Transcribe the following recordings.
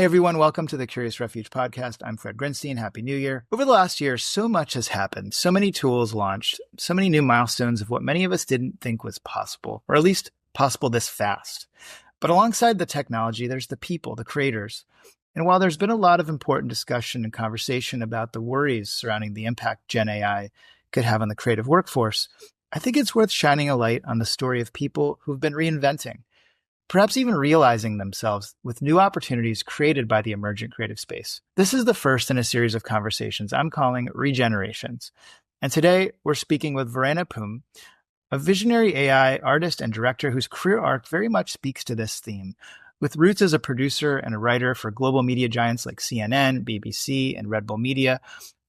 Hey everyone, welcome to the Curious Refuge podcast. I'm Fred Grinstein. Happy New Year. Over the last year, so much has happened. So many tools launched, so many new milestones of what many of us didn't think was possible, or at least possible this fast. But alongside the technology, there's the people, the creators. And while there's been a lot of important discussion and conversation about the worries surrounding the impact Gen AI could have on the creative workforce, I think it's worth shining a light on the story of people who've been reinventing, perhaps even realizing themselves with new opportunities created by the emergent creative space. This is the first in a series of conversations I'm calling Regenerations. And today we're speaking with Verena Puhm, a visionary AI artist and director whose career arc very much speaks to this theme. With roots as a producer and a writer for global media giants like CNN, BBC, and Red Bull Media,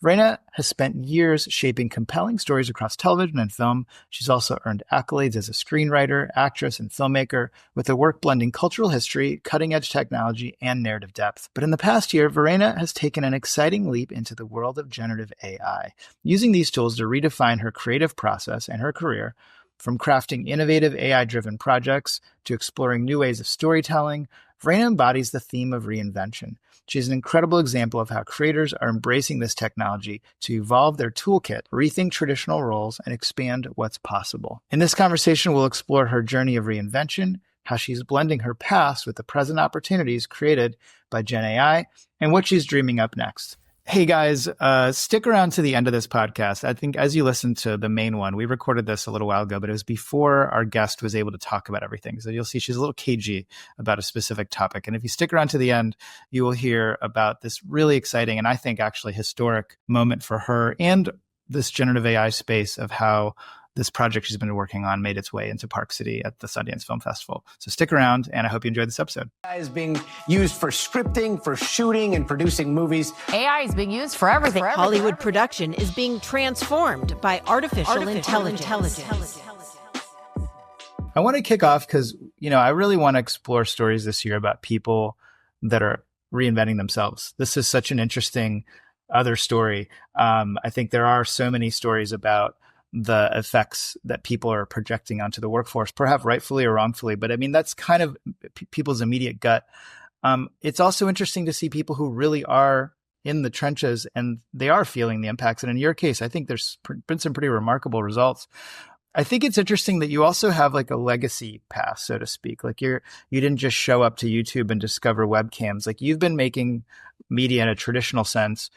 Verena has spent years shaping compelling stories across television and film. She's also earned accolades as a screenwriter, actress, and filmmaker, with her work blending cultural history, cutting-edge technology, and narrative depth. But in the past year, Verena has taken an exciting leap into the world of generative AI, using these tools to redefine her creative process and her career. From crafting innovative AI-driven projects to exploring new ways of storytelling, Verena embodies the theme of reinvention. She's an incredible example of how creators are embracing this technology to evolve their toolkit, rethink traditional roles, and expand what's possible. In this conversation, we'll explore her journey of reinvention, how she's blending her past with the present opportunities created by Gen AI, and what she's dreaming up next. Hey guys, stick around to the end of this podcast. I think as you listen to the main one, we recorded this a little while ago, but it was before our guest was able to talk about everything. So you'll see she's a little cagey about a specific topic. And if you stick around to the end, you will hear about this really exciting and I think actually historic moment for her and this generative AI space of how this project she's been working on made its way into Park City at the Sundance Film Festival. So stick around, and I hope you enjoyed this episode. AI is being used for scripting, for shooting, and producing movies. AI is being used for everything. Hollywood production is being transformed by artificial intelligence. I want to kick off because, I really want to explore stories this year about people that are reinventing themselves. This is such an interesting other story. I think there are so many stories about the effects that people are projecting onto the workforce, perhaps rightfully or wrongfully. But I mean, that's kind of people's immediate gut. It's also interesting to see people who really are in the trenches and they are feeling the impacts. And in your case, I think there's been some pretty remarkable results. I think it's interesting that you also have like a legacy path, so to speak. Like you didn't just show up to YouTube and discover webcams. Like you've been making media in a traditional sense.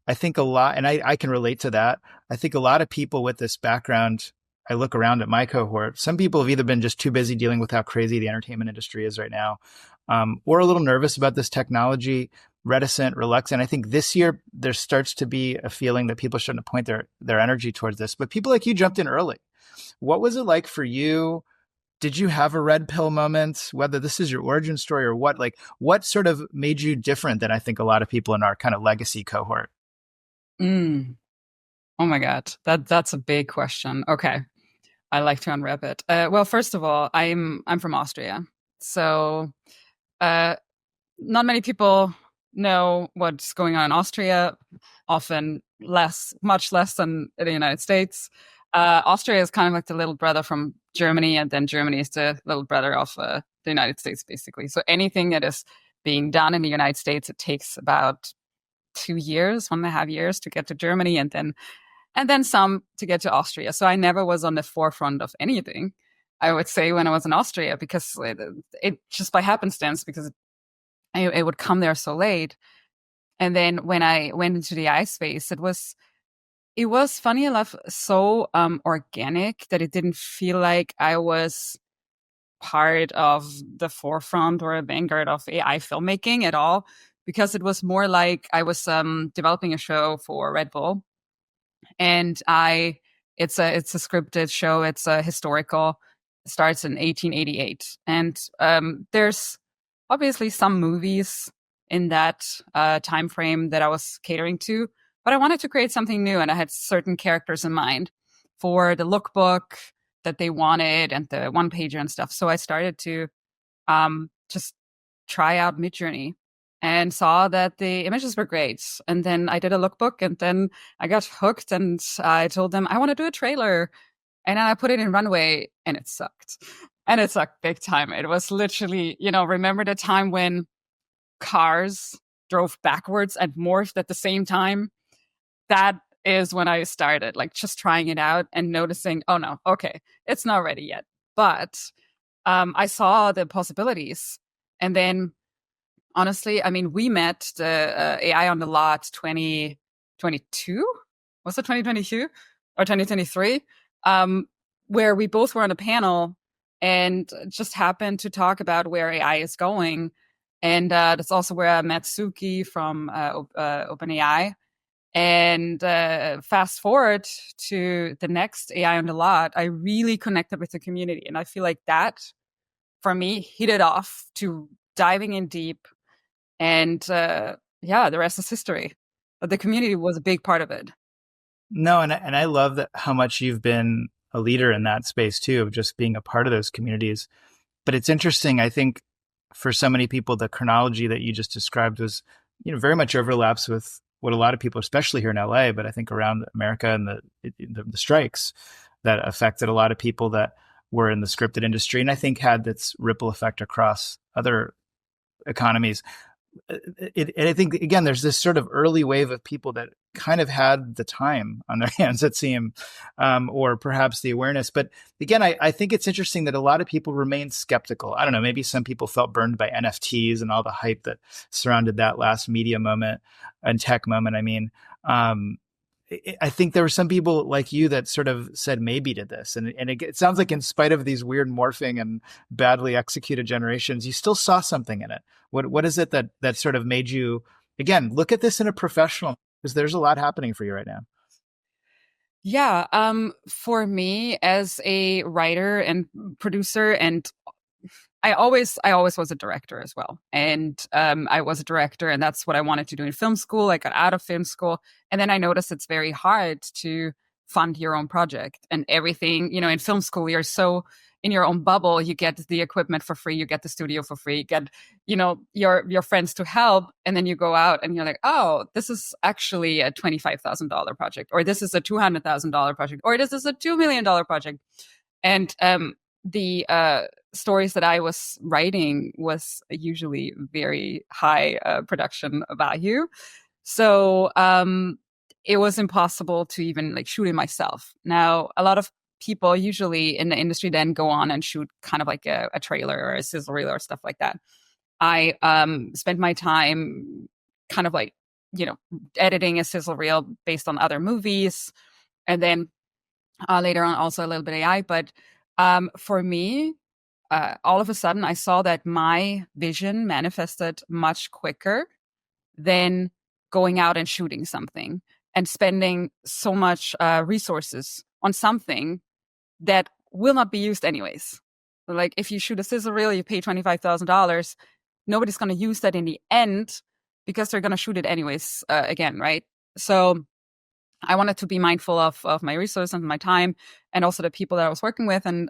I think a lot, and I can relate to that. I think a lot of people with this background, I look around at my cohort, some people have either been just too busy dealing with how crazy the entertainment industry is right now, or a little nervous about this technology, reticent, reluctant. I think this year there starts to be a feeling that people are starting to point their energy towards this, but people like you jumped in early. What was it like for you? Did you have a red pill moment, whether this is your origin story or what? Like, what sort of made you different than I think a lot of people in our kind of legacy cohort? Oh my God, that's a big question. Okay, I like to unwrap it. Well, first of all, I'm from Austria, so not many people know what's going on in Austria. Often much less than in the United States. Austria is kind of like the little brother from Germany, and then Germany is the little brother of the United States, basically. So anything that is being done in the United States, it takes about 1.5 years to get to Germany, and then some to get to Austria. So I never was on the forefront of anything, I would say, when I was in Austria, because it just by happenstance, because it would come there so late. And then when I went into the AI space, it was funny enough so organic that it didn't feel like I was part of the forefront or a vanguard of AI filmmaking at all. Because it was more like I was developing a show for Red Bull, and it's a scripted show. It's a historical. It starts in 1888, and there's obviously some movies in that time frame that I was catering to, but I wanted to create something new, and I had certain characters in mind for the lookbook that they wanted and the one pager and stuff. So I started to just try out Midjourney. And saw that the images were great. And then I did a lookbook, and then I got hooked, and I told them I want to do a trailer. And then I put it in Runway, and it sucked. And it sucked big time. It was literally, remember the time when cars drove backwards and morphed at the same time, that is when I started like just trying it out and noticing, oh no, okay, it's not ready yet. But I saw the possibilities. And then honestly, I mean, we met the AI on the lot 2022. Was it 2022 or 2023? Where we both were on a panel and just happened to talk about where AI is going. And that's also where I met Suki from OpenAI. And fast forward to the next AI on the lot, I really connected with the community. And I feel like that, for me, hit it off to diving in deep. And yeah, the rest is history. But the community was a big part of it. No, and I love that how much you've been a leader in that space too, of just being a part of those communities. But it's interesting, I think, for so many people, the chronology that you just described was, very much overlaps with what a lot of people, especially here in LA, but I think around America and the strikes that affected a lot of people that were in the scripted industry, and I think had this ripple effect across other economies. And I think, again, there's this sort of early wave of people that kind of had the time on their hands, it seemed, or perhaps the awareness. But again, I think it's interesting that a lot of people remain skeptical. I don't know, maybe some people felt burned by NFTs and all the hype that surrounded that last media moment and tech moment. I mean, I think there were some people like you that sort of said maybe to this. And it sounds like in spite of these weird morphing and badly executed generations, you still saw something in it. What is it that sort of made you, again, look at this in a professional, because there's a lot happening for you right now. Yeah. For me as a writer and producer, and I always was a director as well. And I was a director, and that's what I wanted to do in film school. I got out of film school. And then I noticed it's very hard to fund your own project and everything. In film school, you're so in your own bubble. You get the equipment for free. You get the studio for free. You get, your friends to help. And then you go out and you're like, oh, this is actually a $25,000 project, or this is a $200,000 project, or this is a $2 million project. And the stories that I was writing was usually very high production value. So it was impossible to even like shoot it myself. Now, a lot of people usually in the industry then go on and shoot kind of like a trailer or a sizzle reel or stuff like that. I spent my time kind of like, editing a sizzle reel based on other movies. And then later on also a little bit AI. But for me, all of a sudden I saw that my vision manifested much quicker than going out and shooting something and spending so much resources on something that will not be used anyways. Like if you shoot a sizzle reel, you pay $25,000, nobody's going to use that in the end because they're going to shoot it anyways again, right? So I wanted to be mindful of my resources and my time and also the people that I was working with. And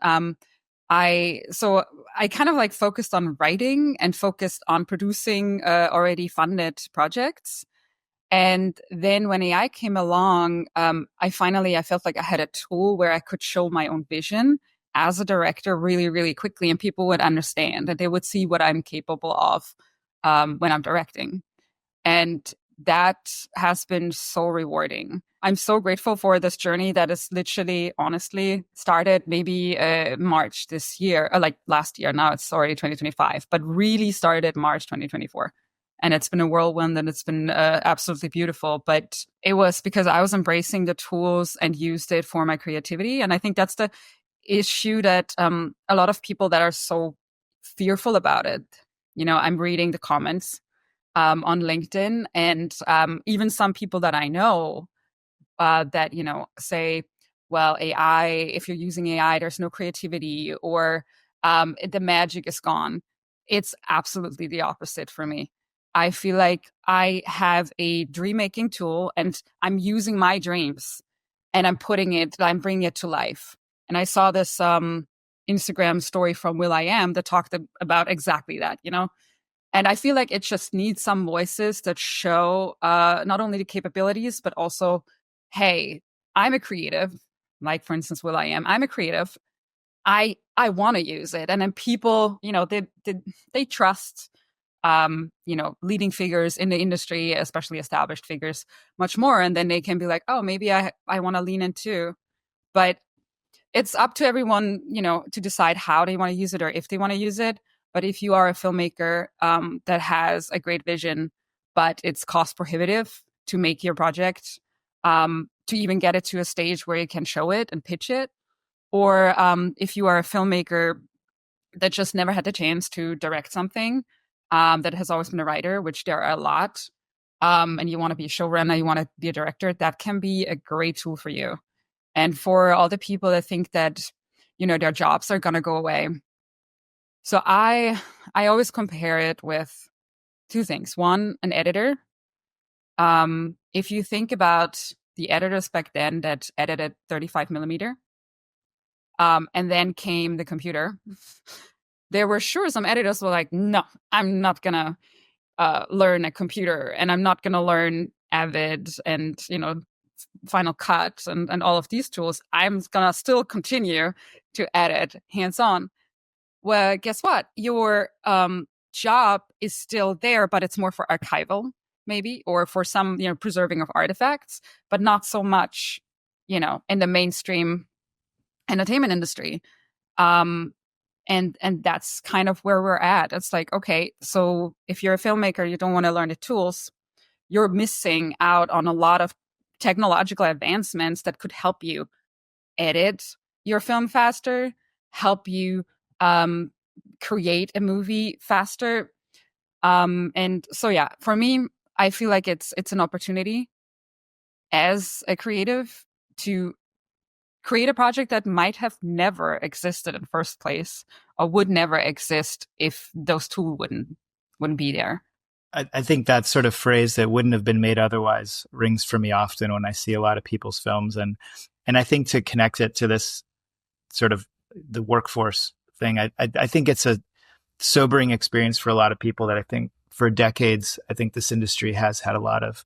I kind of like focused on writing and focused on producing already funded projects. And then when AI came along, I felt like I had a tool where I could show my own vision as a director really, really quickly, and people would understand that they would see what I'm capable of when I'm directing. And that has been so rewarding. I'm so grateful for this journey that is literally, honestly, started maybe March this year, or like last year. Now it's already 2025, but really started March 2024. And it's been a whirlwind and it's been absolutely beautiful. But it was because I was embracing the tools and used it for my creativity. And I think that's the issue that a lot of people that are so fearful about it. I'm reading the comments on LinkedIn, and even some people that I know that, say, well, AI, if you're using AI, there's no creativity, or the magic is gone. It's absolutely the opposite for me. I feel like I have a dream making tool and I'm using my dreams and I'm bringing it to life. And I saw this Instagram story from will.i.am that talked about exactly that, And I feel like it just needs some voices that show not only the capabilities, but also, hey, I'm a creative. Like, for instance, will.i.am, I'm a creative. I want to use it. And then people, they trust leading figures in the industry, especially established figures, much more. And then they can be like, oh, maybe I want to lean in too. But it's up to everyone, to decide how they want to use it or if they want to use it. But if you are a filmmaker that has a great vision, but it's cost prohibitive to make your project, to even get it to a stage where you can show it and pitch it, or if you are a filmmaker that just never had the chance to direct something, that has always been a writer, which there are a lot, and you want to be a showrunner, you want to be a director, that can be a great tool for you. And for all the people that think that, their jobs are going to go away. So I always compare it with two things. One, an editor. If you think about the editors back then that edited 35 millimeter, and then came the computer, there were sure some editors were like, no, I'm not going to learn a computer, and I'm not going to learn Avid and, Final Cut and all of these tools. I'm going to still continue to edit hands-on. Well, guess what? Your job is still there, but it's more for archival, maybe, or for some, preserving of artifacts, but not so much, in the mainstream entertainment industry. And that's kind of where we're at. It's like, okay, so if you're a filmmaker, you don't want to learn the tools, you're missing out on a lot of technological advancements that could help you edit your film faster, help you create a movie faster. And so, yeah, for me, I feel like it's an opportunity as a creative to create a project that might have never existed in the first place, or would never exist if those tools wouldn't be there. I think that sort of phrase that wouldn't have been made otherwise rings for me often when I see a lot of people's films. And I think to connect it to this sort of the workforce thing, I think it's a sobering experience for a lot of people that I think for decades, I think this industry has had a lot of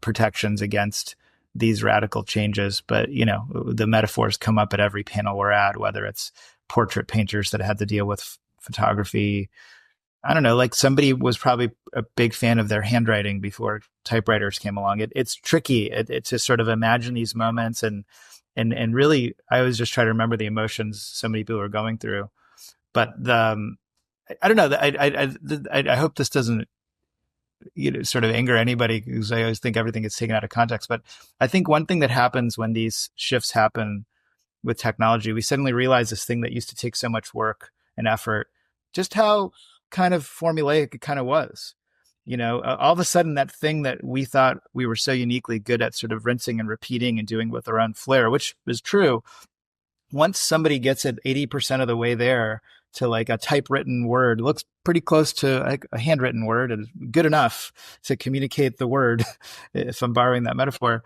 protections against these radical changes. But, the metaphors come up at every panel we're at, whether it's portrait painters that had to deal with photography. I don't know, like somebody was probably a big fan of their handwriting before typewriters came along. It's tricky. It's to sort of imagine these moments and really, I always just try to remember the emotions so many people are going through. But I don't know. I hope this doesn't, sort of anger anybody, because I always think everything is taken out of context. But I think one thing that happens when these shifts happen with technology, we suddenly realize this thing that used to take so much work and effort, just how kind of formulaic it kind of was. All of a sudden that thing that we thought we were so uniquely good at sort of rinsing and repeating and doing with our own flair, which is true. Once somebody gets it 80% of the way there to like a typewritten word, looks pretty close to like a handwritten word and good enough to communicate the word, if I'm borrowing that metaphor.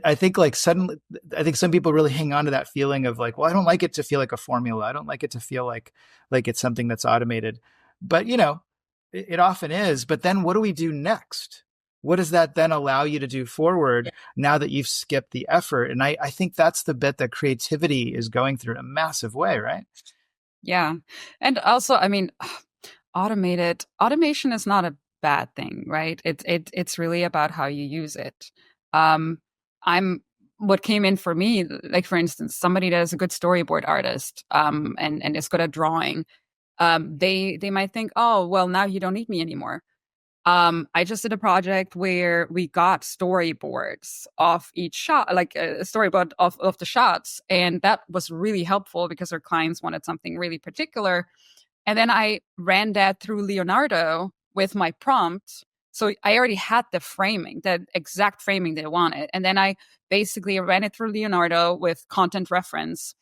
I think some people really hang on to that feeling of like, well, I don't like it to feel like a formula. I don't like it to feel like it's something that's automated, but it often is. But then what do we do next? What does that then allow you to do forward now that you've skipped the effort? And I think that's the bit that creativity is going through in a massive way, right? Yeah. And also, I mean, automation is not a bad thing, right? It's really about how you use it. What came in for me, like for instance, somebody that is a good storyboard artist, and is good at drawing, they might think, oh, well, now you don't need me anymore. I just did a project where we got storyboards of each shot, like a storyboard of the shots. And that was really helpful because our clients wanted something really particular. And then I ran that through Leonardo with my prompt. So I already had the framing, the exact framing they wanted. And then I basically ran it through Leonardo with content reference,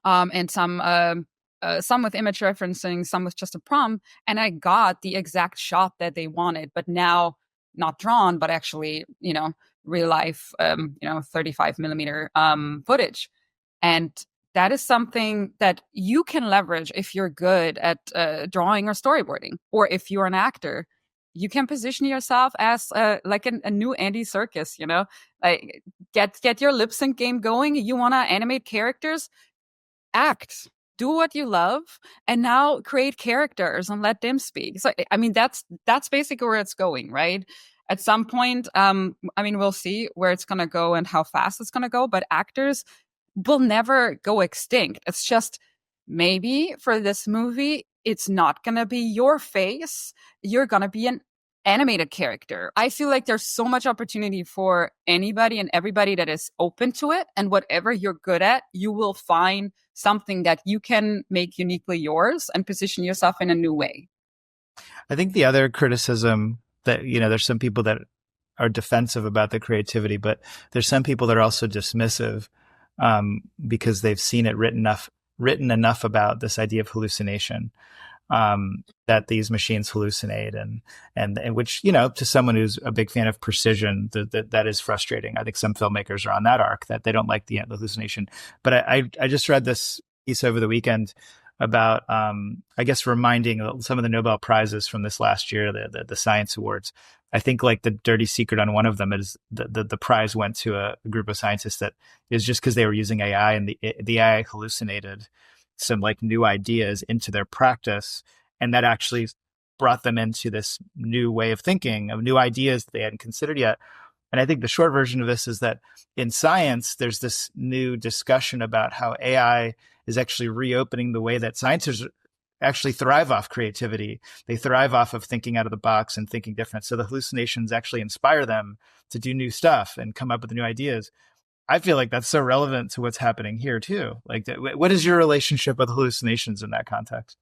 and some with image referencing, some with just a prompt. And I got the exact shot that they wanted, but now not drawn, but actually, real life, 35 millimeter footage. And that is something that you can leverage if you're good at drawing or storyboarding, or if you're an actor. You can position yourself as like a new Andy Serkis, like get your lip sync game going. You want to animate characters, act. do what you love and now create characters and let them speak. So, I mean, that's basically where it's going, right? At some point, I mean, we'll see where it's going to go and how fast it's going to go, but actors will never go extinct. It's just maybe for this movie, it's not going to be your face. You're going to be an animated character. I feel like there's so much opportunity for anybody and everybody that is open to it. And whatever you're good at, you will find something that you can make uniquely yours and position yourself in a new way. I think the other criticism that, there's some people that are defensive about the creativity, but there's some people that are also dismissive because they've seen it written enough about this idea of hallucination. That these machines hallucinate and which, to someone who's a big fan of precision, that is frustrating. I think some filmmakers are on that arc that they don't like the hallucination. But I just read this piece over the weekend about, I guess, reminding some of the Nobel Prizes from this last year, the science awards. I think like the dirty secret on one of them is the prize went to a group of scientists that is just because they were using AI and the AI hallucinated some like new ideas into their practice. And that actually brought them into this new way of thinking, of new ideas that they hadn't considered yet. And I think the short version of this is that in science, there's this new discussion about how AI is actually reopening the way that scientists actually thrive off creativity. They thrive off of thinking out of the box and thinking different. So the hallucinations actually inspire them to do new stuff and come up with new ideas. I feel like that's so relevant to what's happening here too. Like, what is your relationship with hallucinations in that context?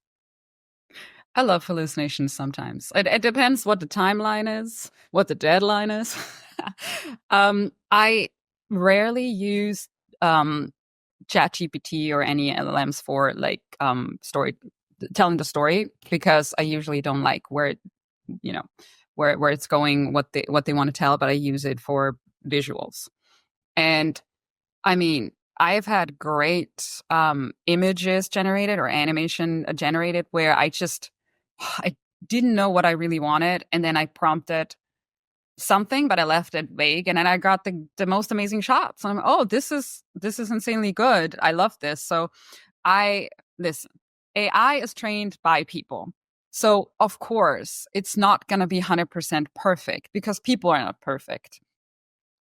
I love hallucinations sometimes. It depends what the timeline is, what the deadline is. I rarely use ChatGPT or any LLMs for like telling the story, because I usually don't like where it's going, what they want to tell, but I use it for visuals. And I mean, I've had great images generated or animation generated where I didn't know what I really wanted. And then I prompted something, but I left it vague. And then I got the most amazing shots. And I'm, this is insanely good. I love this. So listen, AI is trained by people. So of course, it's not going to be 100% perfect because people are not perfect.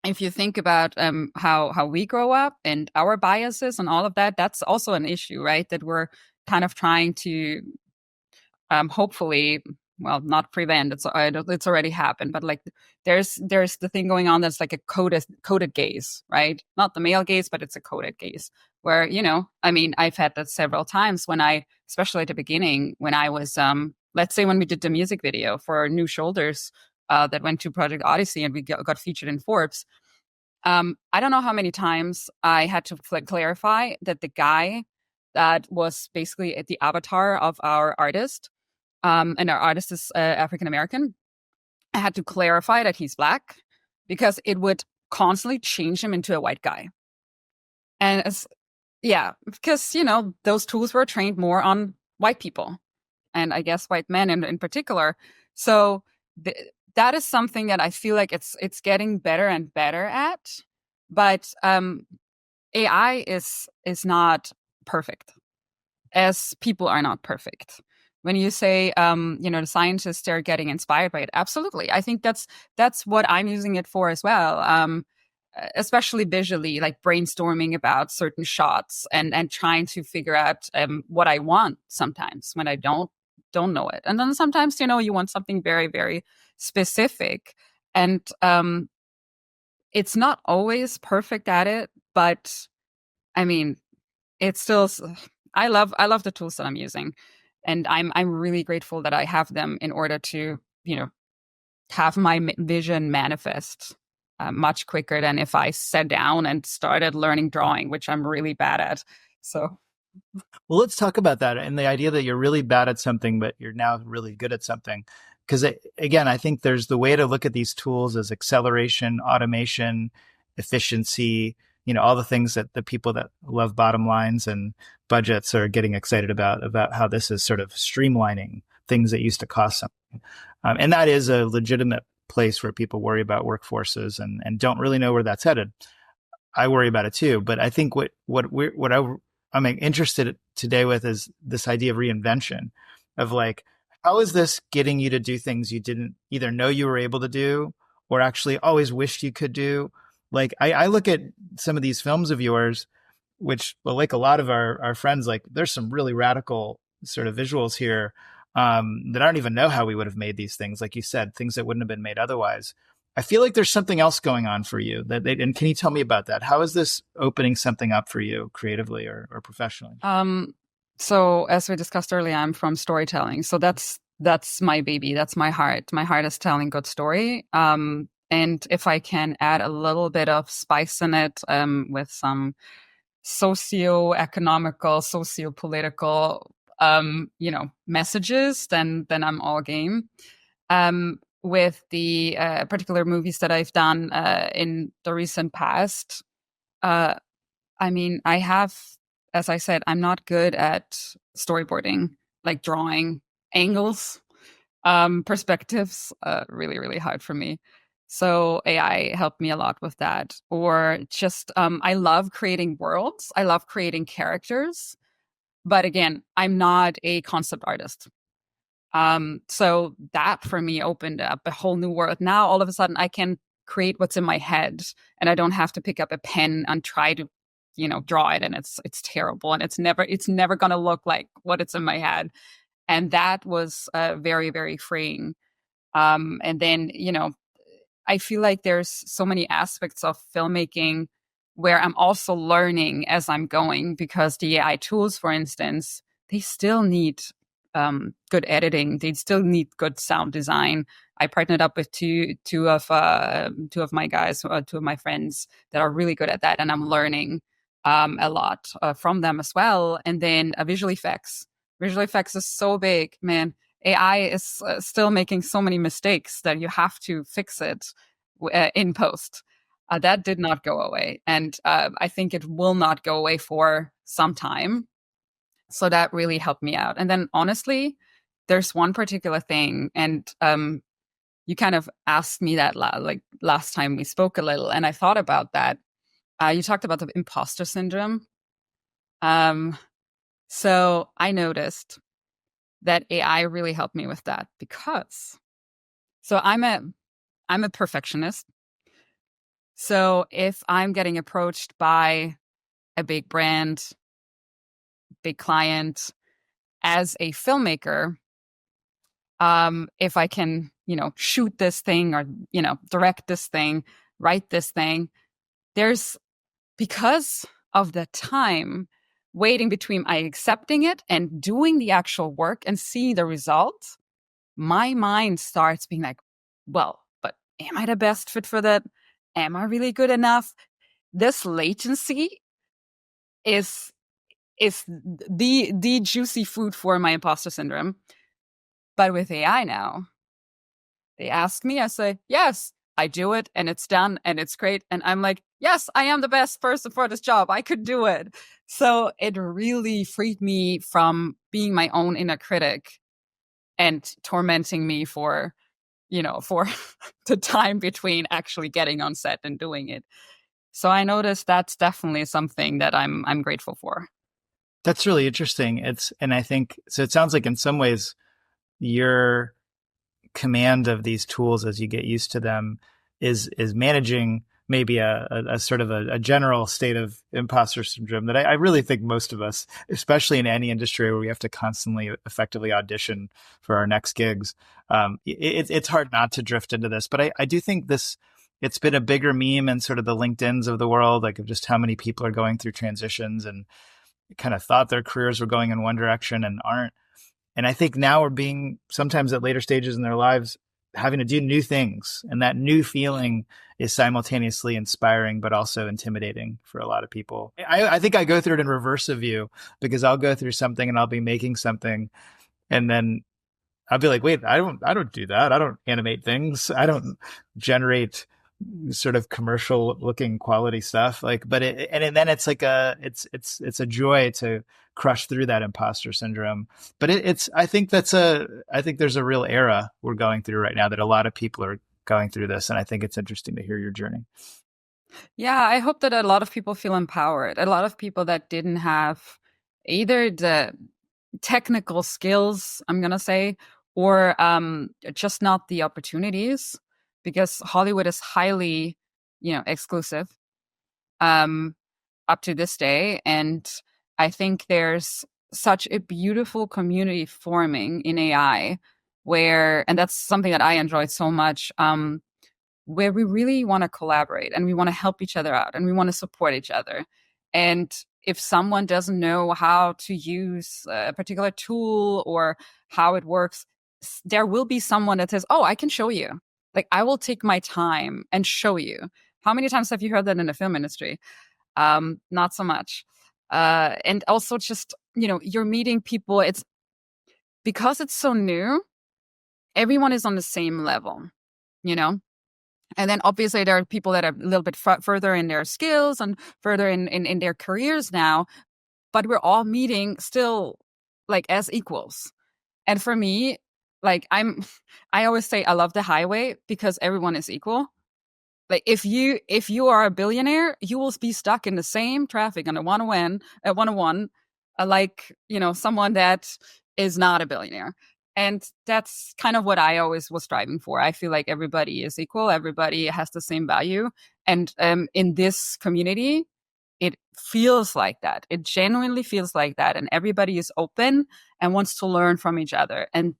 If you think about how we grow up and our biases and all of that, that's also an issue, right? That we're kind of trying to hopefully, well, not prevent. It's already happened, but like there's the thing going on that's like a coded gaze, right? Not the male gaze, but it's a coded gaze where, I mean, I've had that several times when especially at the beginning, when I was, let's say when we did the music video for New Shoulders, that went to Project Odyssey and we got featured in Forbes. I don't know how many times I had to clarify that the guy that was basically the avatar of our artist, and our artist is African-American, I had to clarify that he's Black because it would constantly change him into a white guy. And because, those tools were trained more on white people and I guess white men in particular. So that is something that I feel like it's getting better and better at, but AI is not perfect, as people are not perfect. When you say, the scientists, they're getting inspired by it, absolutely. I think that's what I'm using it for as well, especially visually, like brainstorming about certain shots and trying to figure out what I want sometimes when I don't know it. And then sometimes, you want something very, very specific, and it's not always perfect at it, but I mean, it's still, I love the tools that I'm using, and I'm really grateful that I have them in order to have my vision manifest much quicker than if I sat down and started learning drawing, which I'm really bad at. So well, let's talk about that and the idea that you're really bad at something but you're now really good at something. Because again, I think there's the way to look at these tools as acceleration, automation, efficiency, all the things that the people that love bottom lines and budgets are getting excited about how this is sort of streamlining things that used to cost something. And that is a legitimate place where people worry about workforces and don't really know where that's headed. I worry about it too. But I think what I'm interested today with is this idea of reinvention, of like, how is this getting you to do things you didn't either know you were able to do or actually always wished you could do? Like, I look at some of these films of yours, which, well, like a lot of our friends, like there's some really radical sort of visuals here that I don't even know how we would have made these things. Like you said, things that wouldn't have been made otherwise. I feel like there's something else going on for you and can you tell me about that? How is this opening something up for you creatively or professionally? So as we discussed earlier, I'm from storytelling. So that's my baby. That's my heart. My heart is telling good story. And if I can add a little bit of spice in it, with some socio-economical, socio-political, messages, then I'm all game. With the particular movies that I've done in the recent past, I mean, I have, as I said, I'm not good at storyboarding, like drawing angles, perspectives, really, really hard for me. So AI helped me a lot with that. Or just, I love creating worlds. I love creating characters. But again, I'm not a concept artist. So that for me opened up a whole new world. Now, all of a sudden, I can create what's in my head and I don't have to pick up a pen and try to, draw it. And it's terrible. And it's never going to look like what it's in my head. And that was very, very freeing. And then, I feel like there's so many aspects of filmmaking where I'm also learning as I'm going, because the AI tools, for instance, they still need good editing. They still need good sound design. I partnered up with two of my guys, two of my friends that are really good at that, and I'm learning a lot from them as well. And then visual effects. Visual effects is so big, man. AI is still making so many mistakes that you have to fix it in post. That did not go away. And I think it will not go away for some time. So that really helped me out. And then honestly, there's one particular thing. And you kind of asked me that last time we spoke a little. And I thought about that. You talked about the impostor syndrome. So I noticed that AI really helped me with that, because I'm a perfectionist. So if I'm getting approached by a big brand, big client, as a filmmaker, if I can, shoot this thing or, direct this thing, write this thing, because of the time waiting between I accepting it and doing the actual work and seeing the results, my mind starts being like, well, but am I the best fit for that? Am I really good enough? This latency is the juicy food for my imposter syndrome. But with AI now, they ask me, I say, yes, I do it and it's done and it's great. And I'm like, yes, I am the best person for this job. I could do it. So it really freed me from being my own inner critic and tormenting me for the time between actually getting on set and doing it. So I noticed that's definitely something that I'm grateful for. That's really interesting. And I think, so it sounds like in some ways your command of these tools as you get used to them is managing maybe a sort of a general state of imposter syndrome that I really think most of us, especially in any industry where we have to constantly effectively audition for our next gigs, it's hard not to drift into this. But I do think it's been a bigger meme in sort of the LinkedIns of the world, like of just how many people are going through transitions and kind of thought their careers were going in one direction and aren't. And I think now we're being sometimes at later stages in their lives having to do new things. And that new feeling is simultaneously inspiring, but also intimidating for a lot of people. I think I go through it in reverse of you, because I'll go through something and I'll be making something and then I'll be like, wait, I don't do that. I don't animate things. I don't generate sort of commercial looking quality stuff. Like, but then it's like it's a joy to crush through that imposter syndrome. But I think there's a real era we're going through right now that a lot of people are going through this. And I think it's interesting to hear your journey. Yeah, I hope that a lot of people feel empowered. A lot of people that didn't have either the technical skills, I'm going to say, or just not the opportunities, because Hollywood is highly, exclusive up to this day. And I think there's such a beautiful community forming in AI and that's something that I enjoyed so much, where we really want to collaborate and we want to help each other out and we want to support each other. And if someone doesn't know how to use a particular tool or how it works, there will be someone that says, oh, I can show you. Like, I will take my time and show you. How many times have you heard that in the film industry? Not so much. And also just, you're meeting people. It's because it's so new, everyone is on the same level, And then obviously there are people that are a little bit further in their skills and further in their careers now, but we're all meeting still like as equals. And for me, like I always say I love the highway because everyone is equal. Like if you are a billionaire, you will be stuck in the same traffic on the 101, like, someone that is not a billionaire. And that's kind of what I always was striving for. I feel like everybody is equal. Everybody has the same value. And in this community, it feels like that. It genuinely feels like that. And everybody is open and wants to learn from each other. And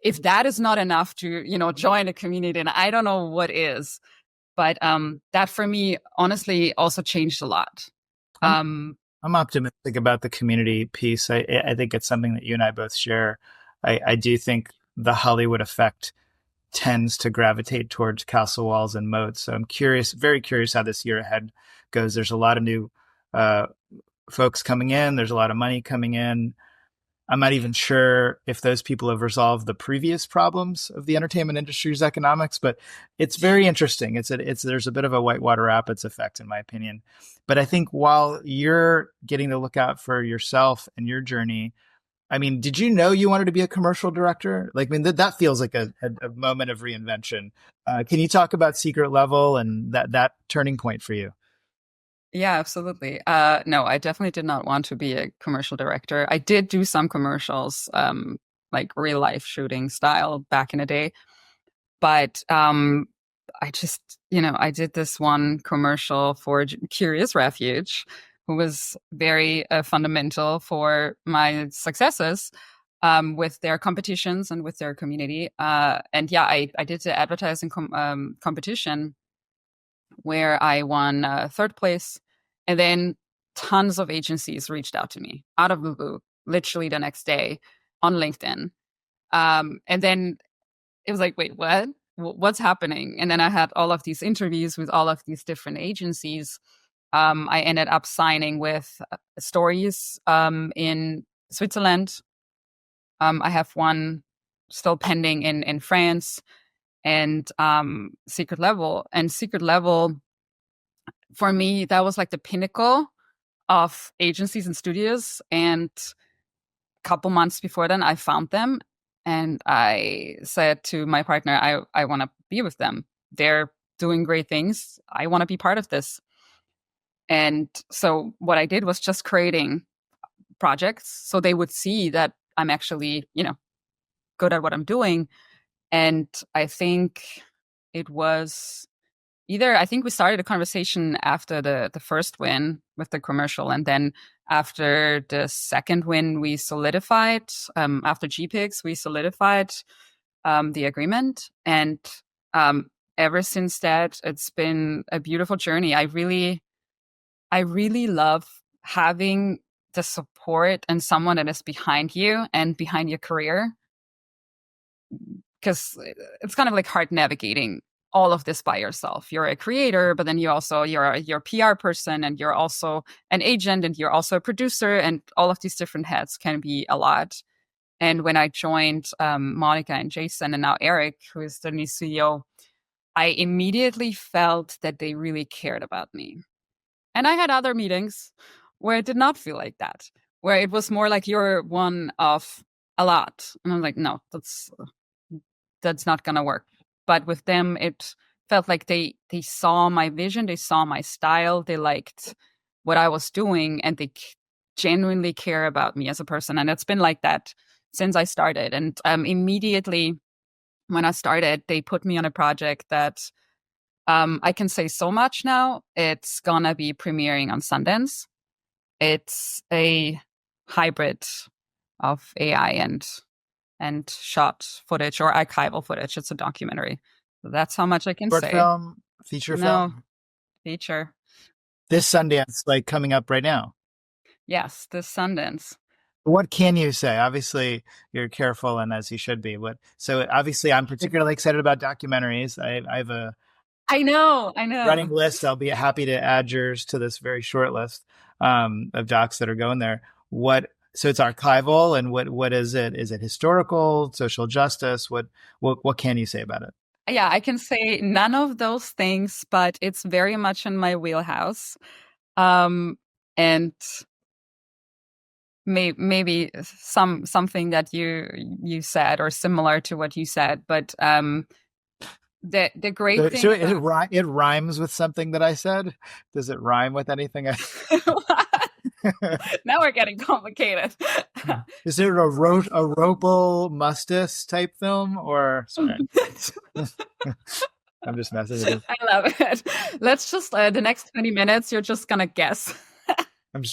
if that is not enough to, join a community, then I don't know what is. But that for me, honestly, also changed a lot. I'm optimistic about the community piece. I think it's something that you and I both share. I do think the Hollywood effect tends to gravitate towards castle walls and moats. So I'm curious, very curious how this year ahead goes. There's a lot of new folks coming in. There's a lot of money coming in. I'm not even sure if those people have resolved the previous problems of the entertainment industry's economics, but it's very interesting. There's a bit of a Whitewater Rapids effect, in my opinion. But I think while you're getting to look out for yourself and your journey, I mean, did you know you wanted to be a commercial director? Like, I mean, that feels like a moment of reinvention. Can you talk about Secret Level and that turning point for you? Yeah, absolutely. No, I definitely did not want to be a commercial director. I did do some commercials, like real life shooting style back in the day. But I just, I did this one commercial for Curious Refuge, who was very fundamental for my successes with their competitions and with their community. And yeah, I did the advertising competition where I won third place. And then tons of agencies reached out to me out of the blue, literally the next day on LinkedIn. And then it was like, wait, what? What's happening? And then I had all of these interviews with all of these different agencies. I ended up signing with Stories in Switzerland. I have one still pending in France, and Secret Level. And Secret Level, for me, that was like the pinnacle of agencies and studios. And a couple months before then, I found them. And I said to my partner, I want to be with them. They're doing great things. I want to be part of this. And so what I did was just creating projects so they would see that I'm actually, good at what I'm doing. And I think it was I think we started a conversation after the first win with the commercial. And then after the second win, we solidified, after GPIX, we solidified the agreement. And ever since that, it's been a beautiful journey. I really love having the support and someone that is behind you and behind your career, because it's kind of like hard navigating all of this by yourself. You're a creator, but then you're a PR person, and you're also an agent, and you're also a producer, and all of these different hats can be a lot. And when I joined Monica and Jason and now Eric, who is the new CEO, I immediately felt that they really cared about me. And I had other meetings where it did not feel like that, where it was more like you're one of a lot. And I'm like, no, that's not going to work. But with them, it felt like they saw my vision, they saw my style, they liked what I was doing, and genuinely care about me as a person. And it's been like that since I started. And immediately when I started, they put me on a project that I can say so much now. It's gonna be premiering on Sundance. It's a hybrid of AI and shot footage or archival footage. It's a documentary. So that's how much I can Short say. film, feature No, film? feature. This Sundance, like coming up right now. Yes, this Sundance. What can you say? Obviously, you're careful, and as you should be. So obviously, I'm particularly excited about documentaries. I have a I know. running list. I'll be happy to add yours to this very short list of docs that are going there. So it's archival, and what is it? Is it historical, social justice? What can you say about it? Yeah, I can say none of those things, but it's very much in my wheelhouse. And maybe something that you said or similar to what you said, but the great thing. So it rhymes with something that I said. Does it rhyme with anything? Now we're getting complicated. Is it a Ropal Mustis type film or? Sorry. I'm just messing with it. I love it. Let's just the next 20 minutes. You're just gonna guess.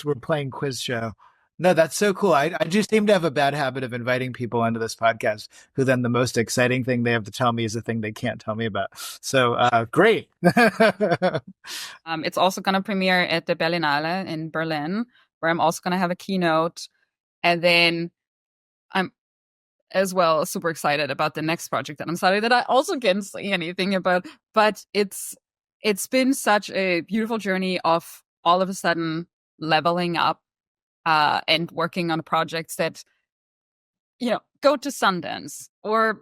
We're playing quiz show. No, that's so cool. I just seem to have a bad habit of inviting people into this podcast who then the most exciting thing they have to tell me is the thing they can't tell me about. So great. It's also going to premiere at the Berlinale in Berlin, where I'm also going to have a keynote. And then I'm as well super excited about the next project that I'm starting that I also can't say anything about. But it's been such a beautiful journey of all of a sudden leveling up and working on projects that, go to Sundance or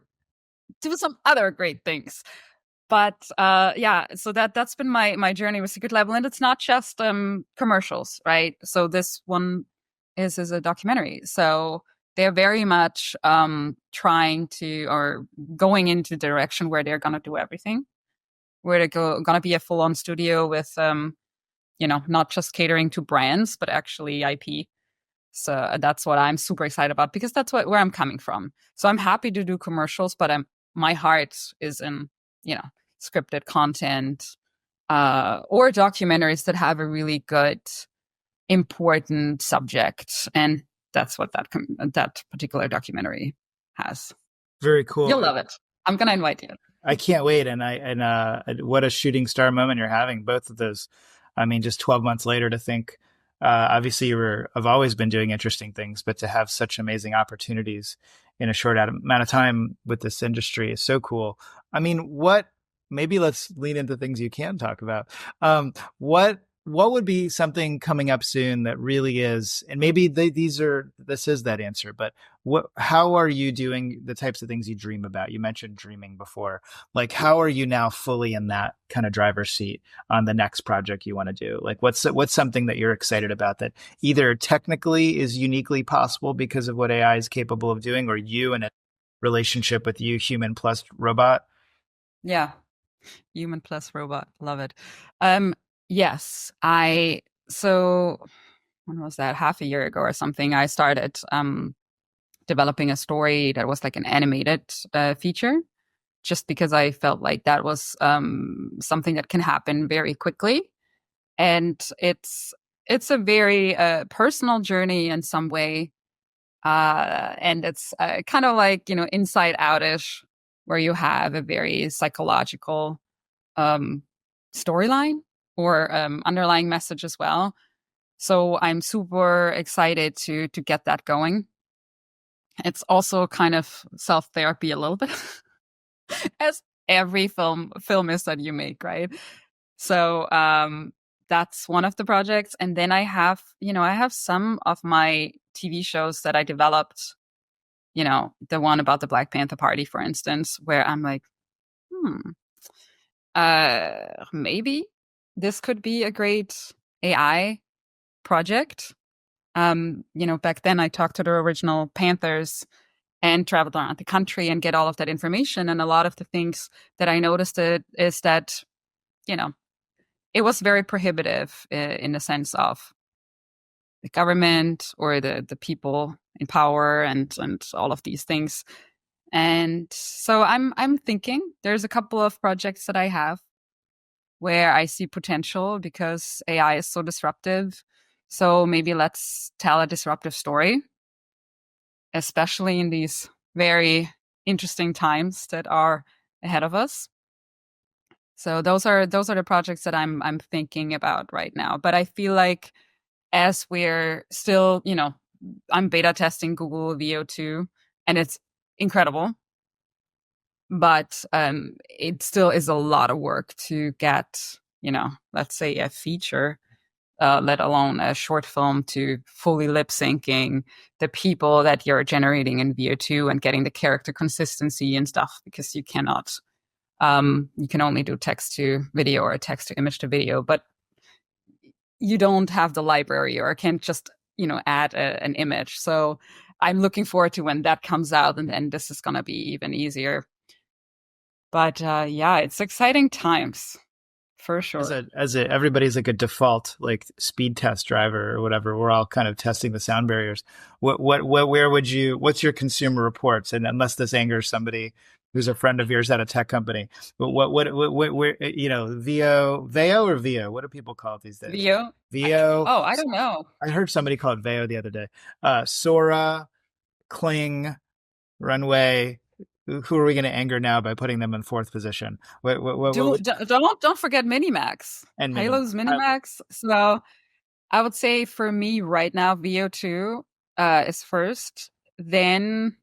do some other great things. But so that's been my journey with Secret Level. And it's not just commercials, right? So this one is a documentary. So they're very much trying to or going into the direction where they're going to do everything, where they're going to be a full-on studio with, not just catering to brands, but actually IP. So that's what I'm super excited about because that's where I'm coming from. So I'm happy to do commercials, but my heart is in, scripted content or documentaries that have a really good, important subject. And that's what that particular documentary has. Very cool. You'll love it. I'm going to invite you. I can't wait. And what a shooting star moment you're having. Both of those. I mean, just 12 months later to think, obviously have always been doing interesting things, but to have such amazing opportunities in a short amount of time with this industry is so cool. I mean, maybe let's lean into things you can talk about. What would be something coming up soon that really is, and maybe this is that answer, but how are you doing the types of things you dream about? You mentioned dreaming before. Like, how are you now fully in that kind of driver's seat on the next project you want to do? Like, what's something that you're excited about that either technically is uniquely possible because of what AI is capable of doing, or you in a relationship with you, human plus robot? Yeah. Human plus robot. Love it. Yes. So when was that? Half a year ago or something, I started developing a story that was like an animated feature, just because I felt like that was something that can happen very quickly. And it's a very personal journey in some way. And it's kind of like, Inside Out-ish, where you have a very psychological storyline or underlying message as well. So I'm super excited to get that going. It's also kind of self-therapy a little bit, as every film is that you make, right? So that's one of the projects. And then I have some of my TV shows that I developed, the one about the Black Panther Party, for instance, where I'm like, maybe this could be a great AI project. Back then I talked to the original Panthers and traveled around the country and get all of that information. And a lot of the things that I noticed is that, it was very prohibitive in the sense of the government or the people in power and all of these things. And so I'm thinking there's a couple of projects that I have where I see potential because AI is so disruptive. So maybe let's tell a disruptive story, especially in these very interesting times that are ahead of us. So those are the projects that I'm thinking about right now. But I feel like as we're still, I'm beta testing Google VO2 and it's incredible. But it still is a lot of work to get, let's say a feature, let alone a short film, to fully lip syncing the people that you're generating in VO2 and getting the character consistency and stuff, because you cannot, you can only do text to video or text to image to video, but you don't have the library or can't just, add an image. So I'm looking forward to when that comes out, and then this is going to be even easier. But yeah, it's exciting times for sure. Everybody's like a default like speed test driver or whatever. We're all kind of testing the sound barriers. What's your consumer reports? And unless this angers somebody who's a friend of yours at a tech company, but where, VO or VO? What do people call it these days? VO. VO. I don't know. I heard somebody call it VO the other day. Sora, Kling, Runway. Who are we going to anger now by putting them in fourth position? Don't forget Minimax. And Halo's Minimax. So I would say for me right now, VO2 is first. Then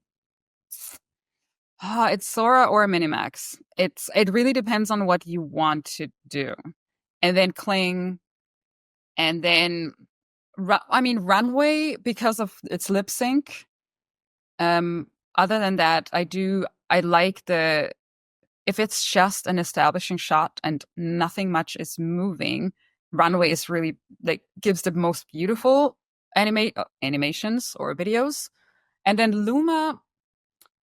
it's Sora or Minimax. It really depends on what you want to do. And then Kling. And then, Runway, because of its lip sync. Other than that, I like if it's just an establishing shot and nothing much is moving, Runway is really like gives the most beautiful animations or videos. And then Luma,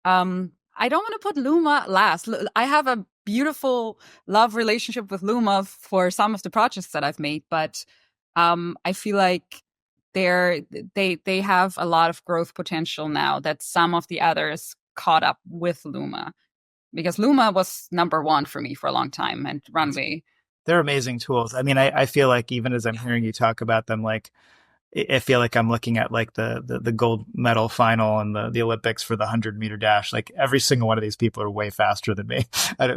I don't want to put Luma last. I have a beautiful love relationship with Luma for some of the projects that I've made, but I feel like they have a lot of growth potential now that some of the others caught up with Luma, because Luma was number one for me for a long time, and Runway. They're amazing tools. I mean, I feel like even as I'm hearing you talk about them, like I feel like I'm looking at like the gold medal final and the Olympics for the 100-meter dash. Like every single one of these people are way faster than me.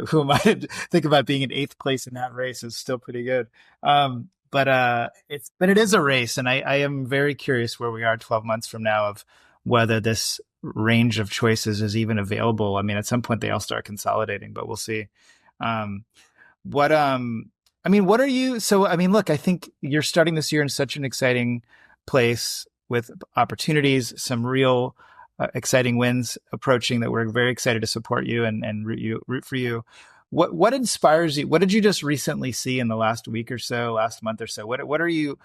Who am I to think about being in 8th place in that race is still pretty good. But it is a race, and I am very curious where we are 12 months from now of whether this range of choices is even available. I mean, at some point they all start consolidating, but we'll see. What are you? So, I mean, look, I think you're starting this year in such an exciting place with opportunities, some real exciting wins approaching that we're very excited to support you and root for you. What inspires you? What did you just recently see in the last week or so, last month or so? What are you?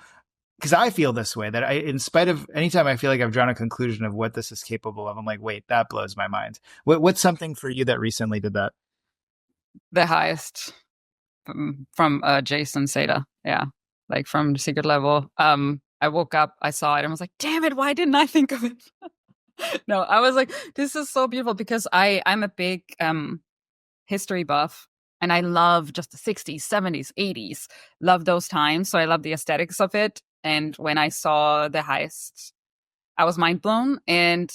Because I feel this way, that in spite of anytime I feel like I've drawn a conclusion of what this is capable of, I'm like, wait, that blows my mind. What's something for you that recently did that? The highest from Jason Seda. Yeah. Like from the secret level. I woke up, I saw it and was like, damn it, why didn't I think of it? No, I was like, this is so beautiful, because I'm a big history buff, and I love just the 60s, 70s, 80s. Love those times. So I love the aesthetics of it. And when I saw the heist, I was mind blown. And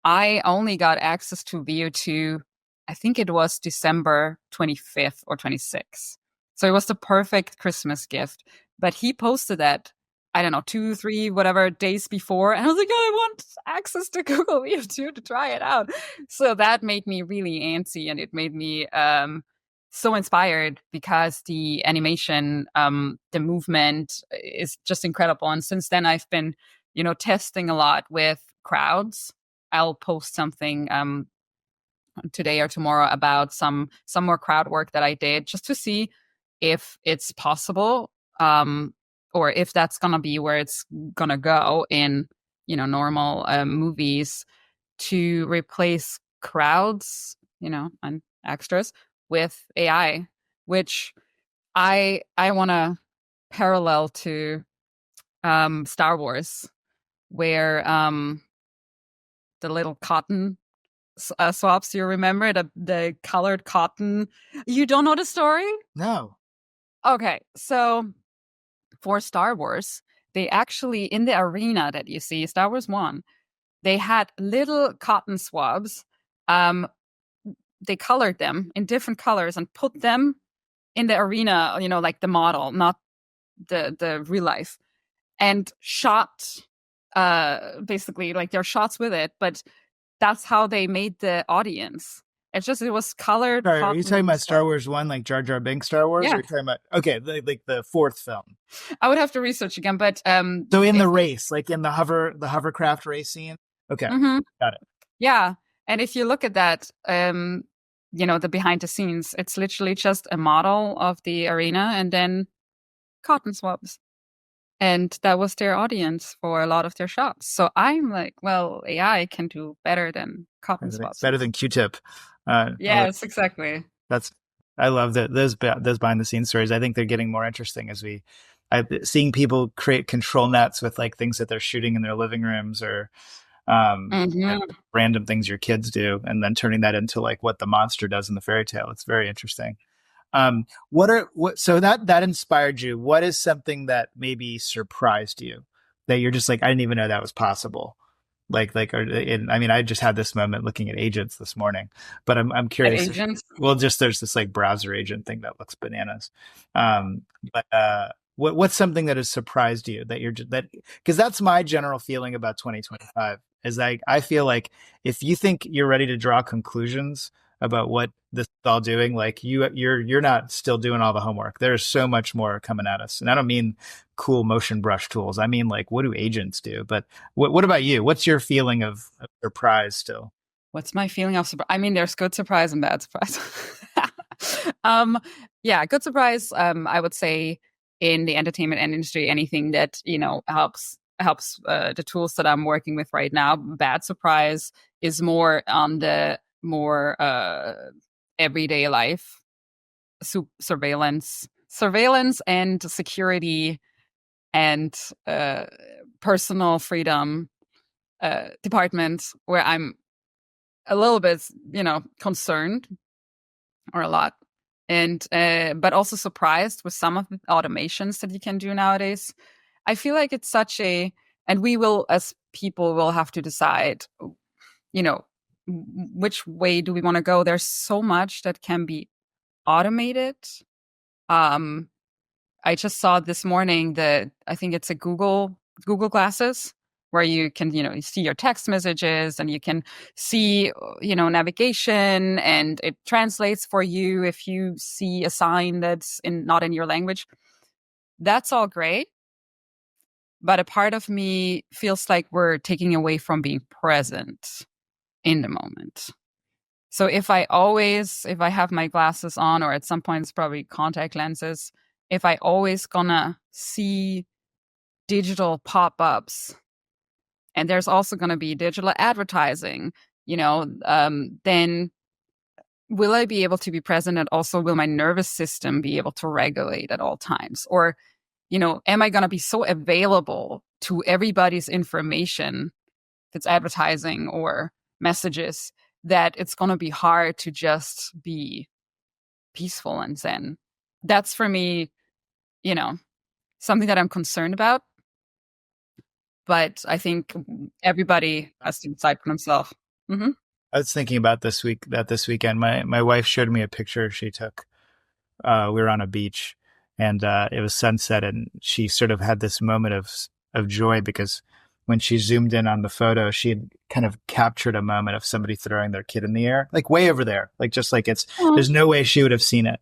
I only got access to VO2, I think it was December 25th or 26th. So it was the perfect Christmas gift. But he posted that, I don't know, 2, 3, whatever days before. And I was like, I want access to Google VO2 to try it out. So that made me really antsy, and it made me so inspired, because the animation, the movement is just incredible. And since then, I've been, testing a lot with crowds. I'll post something today or tomorrow about some more crowd work that I did, just to see if it's possible, or if that's gonna be where it's gonna go in normal movies, to replace crowds and extras with AI, which I want to parallel to Star Wars, where the little cotton swaps. You remember the colored cotton? You don't know the story? No. Okay, so for Star Wars, they actually, in the arena that you see, Star Wars 1, they had little cotton swabs. They colored them in different colors and put them in the arena, like the model, not the real life, and shot, basically, like their shots with it. But that's how they made the audience. It was colored. Sorry, are you talking about Star Wars 1, like Jar Jar Binks Star Wars? Yeah. Or are you talking about, okay, like the fourth film? I would have to research again, but so in the race, like in the hovercraft race scene. Okay, got it. Yeah, and if you look at that, the behind the scenes, it's literally just a model of the arena and then cotton swabs. And that was their audience for a lot of their shots. So I'm like, well, AI can do better than cotton swabs. Better than Q-tip. Yes, exactly. I love that those behind the scenes stories. I think they're getting more interesting as seeing people create control nets with like things that they're shooting in their living rooms or random things your kids do, and then turning that into like what the monster does in the fairy tale. It's very interesting. So that inspired you. What is something that maybe surprised you that you're just like, I didn't even know that was possible? I just had this moment looking at agents this morning, but I'm curious. Agents? Well, just there's this like browser agent thing that looks bananas. What's something that has surprised you because that's my general feeling about 2025 is like, I feel like if you think you're ready to draw conclusions about what this is all doing, like you're not still doing all the homework. There's so much more coming at us. And I don't mean cool motion brush tools. I mean, like, what do agents do? But what about you? What's your feeling of surprise still? What's my feeling of surprise? I mean, there's good surprise and bad surprise. Good surprise. I would say in the entertainment industry, anything that, helps the tools that I'm working with right now. Bad surprise is more on the more everyday life, surveillance and security and personal freedom department, where I'm a little bit, concerned, or a lot, and but also surprised with some of the automations that you can do nowadays. I feel like it's and we will, as people, will have to decide, which way do we want to go? There's so much that can be automated. I just saw this morning that I think it's a Google Glasses, where you can, you see your text messages and you can see, navigation, and it translates for you if you see a sign that's not in your language. That's all great. But a part of me feels like we're taking away from being present in the moment. So if I have my glasses on, or at some point it's probably contact lenses, if I always gonna see digital pop-ups, and there's also gonna be digital advertising, then will I be able to be present, and also will my nervous system be able to regulate at all times? Or, am I gonna be so available to everybody's information that's advertising or messages that it's going to be hard to just be peaceful and zen? That's, for me, something that I'm concerned about. But I think everybody has to decide for themselves. Mm-hmm. I was thinking about this weekend, my wife showed me a picture she took. We were on a beach, and it was sunset, and she sort of had this moment of joy, because when she zoomed in on the photo, she had kind of captured a moment of somebody throwing their kid in the air, like way over there, like just like there's no way she would have seen it,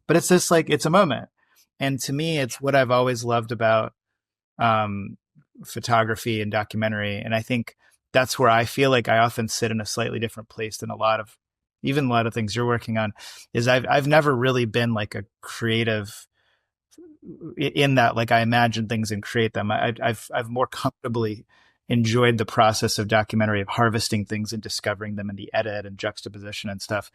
but it's just like, it's a moment. And to me, it's what I've always loved about photography and documentary. And I think that's where I feel like I often sit in a slightly different place than a lot of things you're working on, is I've never really been like a creative in that, like, I imagine things and create them. I've more comfortably enjoyed the process of documentary, of harvesting things and discovering them in the edit and juxtaposition and stuff.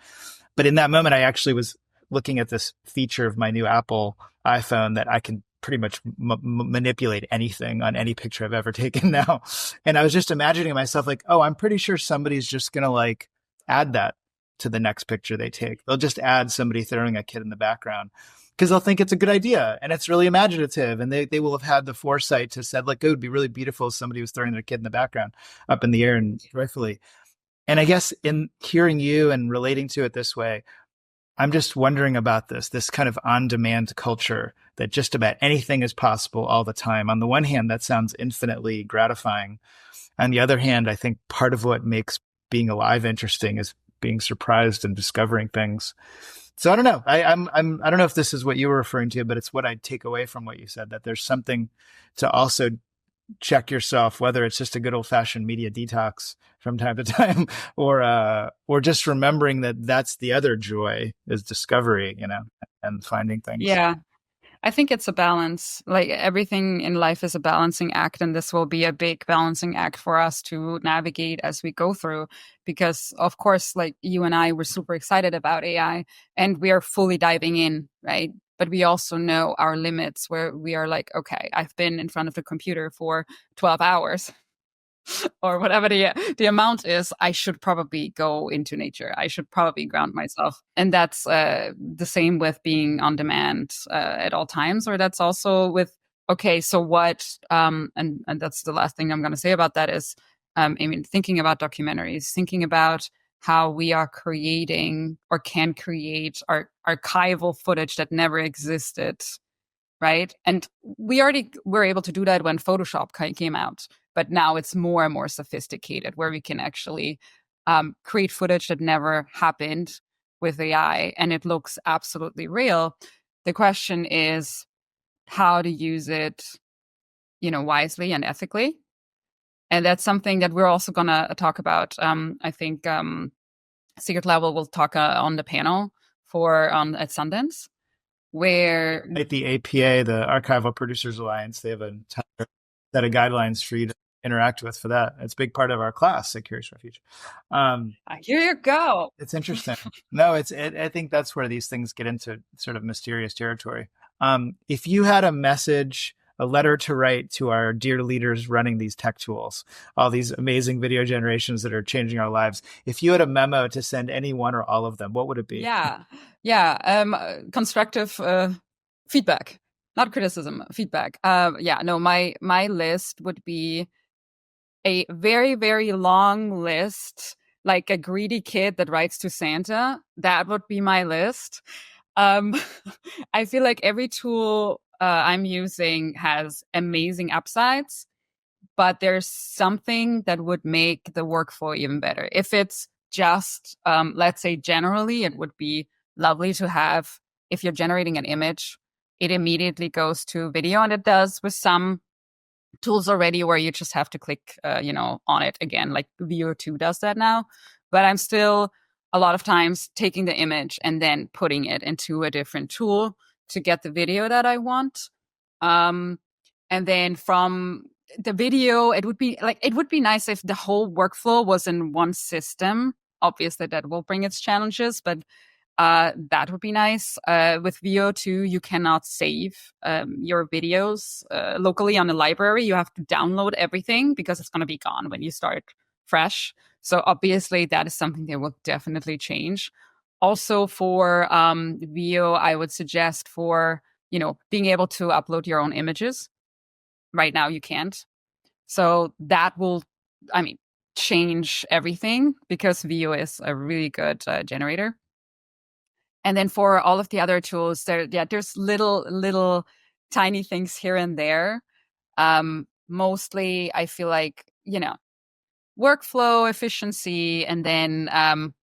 But in that moment, I actually was looking at this feature of my new Apple iPhone that I can pretty much manipulate anything on any picture I've ever taken now. And I was just imagining myself like, oh, I'm pretty sure somebody's just going to like add that to the next picture they take. They'll just add somebody throwing a kid in the background because they'll think it's a good idea and it's really imaginative. And they will have had the foresight to said, like, it would be really beautiful if somebody was throwing their kid in the background up in the air and joyfully. And I guess in hearing you and relating to it this way, I'm just wondering about this kind of on-demand culture that just about anything is possible all the time. On the one hand, that sounds infinitely gratifying. On the other hand, I think part of what makes being alive interesting is being surprised and discovering things. So I don't know. I don't know if this is what you were referring to, but it's what I take away from what you said, that there's something to also check yourself, whether it's just a good old fashioned media detox from time to time, or just remembering that that's the other joy is discovery, and finding things. Yeah. I think it's a balance. Like everything in life is a balancing act, and this will be a big balancing act for us to navigate as we go through. Because of course, like you and I were super excited about AI and we are fully diving in, right? But we also know our limits where we are like, okay, I've been in front of the computer for 12 hours. Or whatever the amount is, I should probably go into nature. I should probably ground myself. And that's the same with being on demand at all times. Or that's also with, okay, so what, and that's the last thing I'm going to say about that is, thinking about documentaries, thinking about how we are creating or can create archival footage that never existed, right? And we already were able to do that when Photoshop came out. But now it's more and more sophisticated where we can actually create footage that never happened with AI and it looks absolutely real. The question is how to use it, wisely and ethically. And that's something that we're also going to talk about. I think Secret Level will talk on the panel at Sundance, where Like the APA, the Archival Producers Alliance, they have a set of guidelines for you to interact with for that. It's a big part of our class at Curious Refuge. Here you go. It's interesting. No, I think that's where these things get into sort of mysterious territory. If you had a message, a letter to write to our dear leaders running these tech tools, all these amazing video generations that are changing our lives, if you had a memo to send any one or all of them, what would it be? Yeah. Constructive feedback, not criticism, feedback. My list would be a very, very long list, like a greedy kid that writes to Santa. That would be my list. I feel like every tool I'm using has amazing upsides, but there's something that would make the workflow even better. If it's just, let's say generally, it would be lovely to have, if you're generating an image, it immediately goes to video, and it does with some tools already where you just have to click, on it again, like Veo 2 does that now. But I'm still a lot of times taking the image and then putting it into a different tool to get the video that I want. And then from the video, it would be nice if the whole workflow was in one system. Obviously, that will bring its challenges, but that would be nice. With Veo 2, you cannot save your videos locally on the library. You have to download everything because it's going to be gone when you start fresh. So obviously, that is something that will definitely change. Also for Veo, I would suggest for, being able to upload your own images. Right now, you can't. So that will, change everything because Veo is a really good generator. And then for all of the other tools, there's little tiny things here and there. Mostly, I feel like, workflow efficiency, and then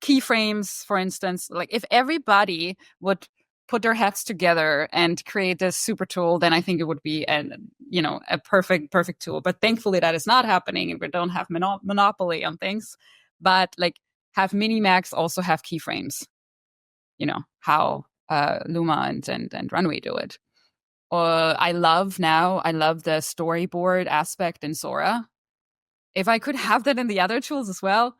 keyframes, for instance. Like if everybody would put their heads together and create this super tool, then I think it would be a perfect tool. But thankfully, that is not happening, and we don't have monopoly on things. But like, have Minimax also have keyframes, how Luma and Runway do it. I love the storyboard aspect in Sora. If I could have that in the other tools as well,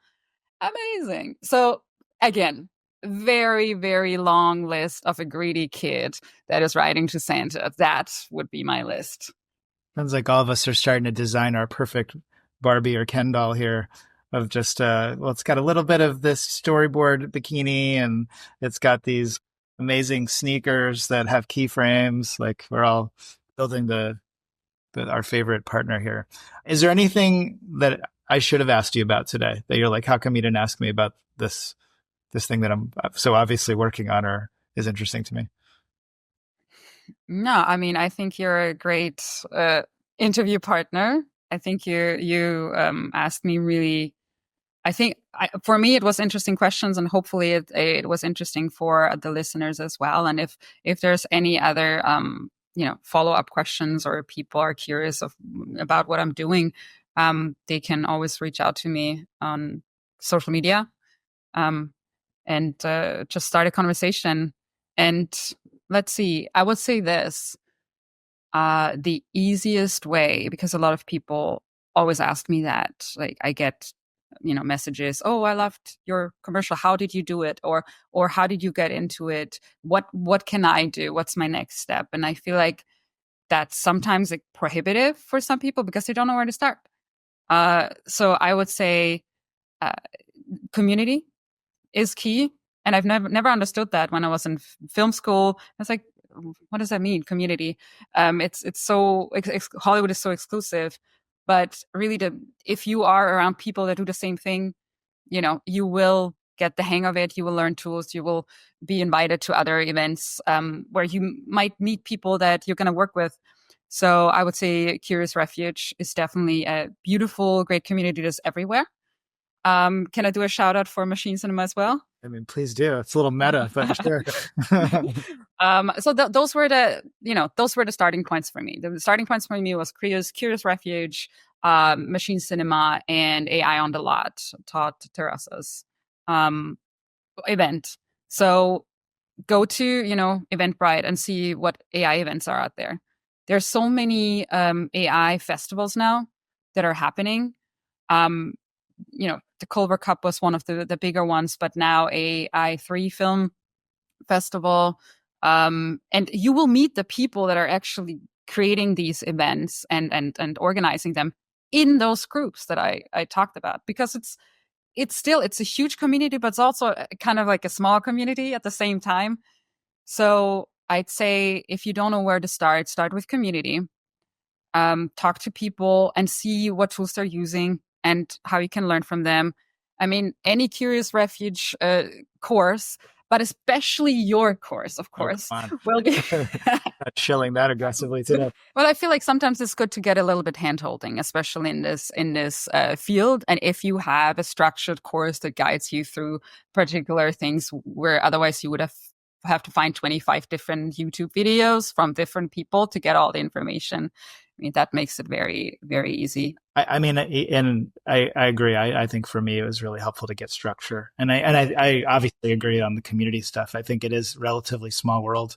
amazing. So again, very, very long list of a greedy kid that is writing to Santa. That would be my list. Sounds like all of us are starting to design our perfect Barbie or Ken doll here of just, well, it's got a little bit of this storyboard bikini and it's got these amazing sneakers that have keyframes. Like we're all building our favorite partner here. Is there anything that I should have asked you about today that you're like, how come you didn't ask me about this thing that I'm so obviously working on or is interesting to me? No, I mean, I think you're a great interview partner. I think you asked me really. I think for me it was interesting questions, and hopefully it was interesting for the listeners as well. And if there's any other follow up questions or people are curious about what I'm doing, they can always reach out to me on social media. And just start a conversation. And let's see, I would say this, the easiest way, because a lot of people always ask me that, like I get, messages, oh, I loved your commercial. How did you do it? Or how did you get into it? What can I do? What's my next step? And I feel like that's sometimes like prohibitive for some people because they don't know where to start. So I would say community is key. And I've never understood that when I was in film school. I was like, what does that mean? Community. It's so Hollywood is so exclusive, but really if you are around people that do the same thing, you will get the hang of it. You will learn tools. You will be invited to other events where you might meet people that you're going to work with. So I would say Curious Refuge is definitely a beautiful, great community that's everywhere. Can I do a shout out for Machine Cinema as well? I mean, please do. It's a little meta, but sure. So those were the starting points for me. The starting points for me was Curious Refuge, Machine Cinema, and AI on the Lot, Todd Terrace's event. So go to, Eventbrite and see what AI events are out there. There's so many AI festivals now that are happening. The Culver Cup was one of the bigger ones, but now AI3 Film Festival. And you will meet the people that are actually creating these events and organizing them in those groups that I talked about, because it's a huge community, but it's also kind of like a small community at the same time. So I'd say if you don't know where to start with community, talk to people and see what tools they're using and how you can learn from them. I mean, any Curious Refuge course, but especially your course, of course, will be not shilling that aggressively today. Well, I feel like sometimes it's good to get a little bit hand-holding, especially in this field. And if you have a structured course that guides you through particular things, where otherwise you would have to find 25 different YouTube videos from different people to get all the information. I mean, that makes it very, very easy. I agree. I think for me, it was really helpful to get structure. And I obviously agree on the community stuff. I think it is relatively small world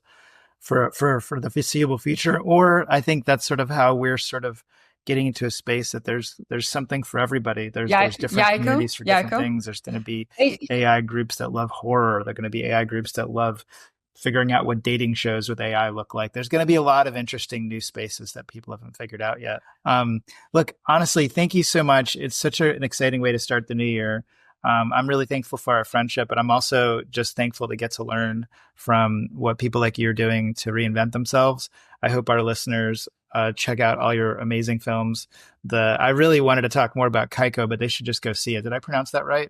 for the foreseeable future. Or I think that's sort of how we're sort of getting into a space that there's something for everybody. There's different communities for different things. There's going to be AI groups that love horror. There are going to be AI groups that love figuring out what dating shows with AI look like. There's going to be a lot of interesting new spaces that people haven't figured out yet. Look, honestly, thank you so much. It's such an exciting way to start the new year. I'm really thankful for our friendship, but I'm also just thankful to get to learn from what people like you are doing to reinvent themselves. I hope our listeners check out all your amazing films. I really wanted to talk more about Kaiko, but they should just go see it. Did I pronounce that right?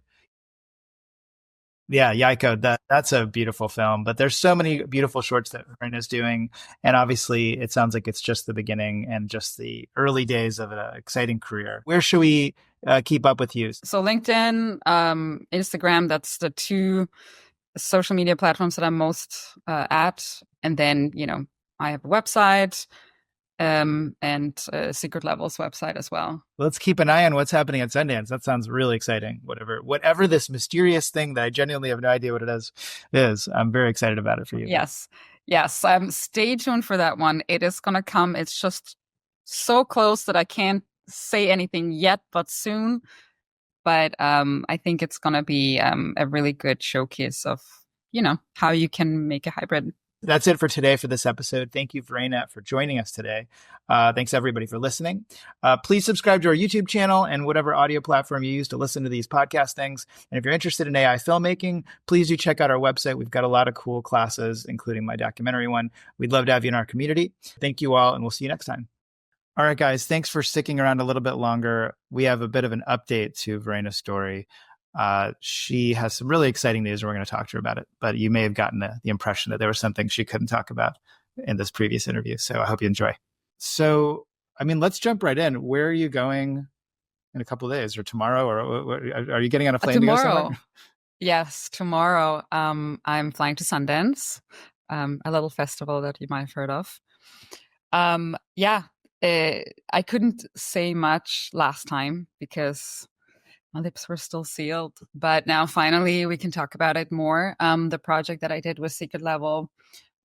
Yeah, Yaiko, that's a beautiful film, but there's so many beautiful shorts that Verena's doing. And obviously it sounds like it's just the beginning and just the early days of an exciting career. Where should we keep up with you? So LinkedIn, Instagram, that's the two social media platforms that I'm most at. And then, I have a website, and Secret Levels website as well. Let's keep an eye on what's happening at Sundance. That sounds really exciting. Whatever this mysterious thing that I genuinely have no idea what it is, I'm very excited about it for you. Yes. Stay tuned for that one. It is going to come. It's just so close that I can't say anything yet, but soon. But I think it's going to be a really good showcase of how you can make a hybrid. That's it for today for this episode. Thank you, Verena, for joining us today. Thanks, everybody, for listening. Please subscribe to our YouTube channel and whatever audio platform you use to listen to these podcast things. And if you're interested in AI filmmaking, please do check out our website. We've got a lot of cool classes, including my documentary one. We'd love to have you in our community. Thank you all, and we'll see you next time. All right, guys, thanks for sticking around a little bit longer. We have a bit of an update to Verena's story. She has some really exciting news, and we're going to talk to her about it. But you may have gotten the impression that there was something she couldn't talk about in this previous interview. So I hope you enjoy. So, let's jump right in. Where are you going in a couple of days, or tomorrow, or are you getting on a plane tomorrow. To go somewhere? Yes, tomorrow. I'm flying to Sundance, a little festival that you might have heard of. I couldn't say much last time because my lips were still sealed, but now finally we can talk about it more. The project that I did with Secret Level